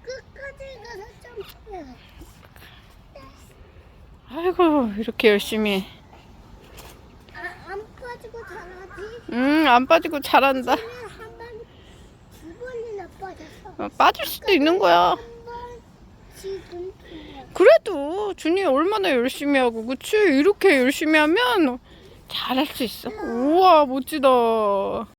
끝까지 가서 점프해. 아이고, 이렇게 열심히. 안 빠지고 잘하지. 안 빠지고 잘한다. 한번두 번이나 빠졌어. 빠질 수도 있는 거야. 한 번 지금 두 번. 그래도 준이 얼마나 열심히 하고, 그치? 이렇게 열심히 하면 잘할 수 있어. 우와, 멋지다.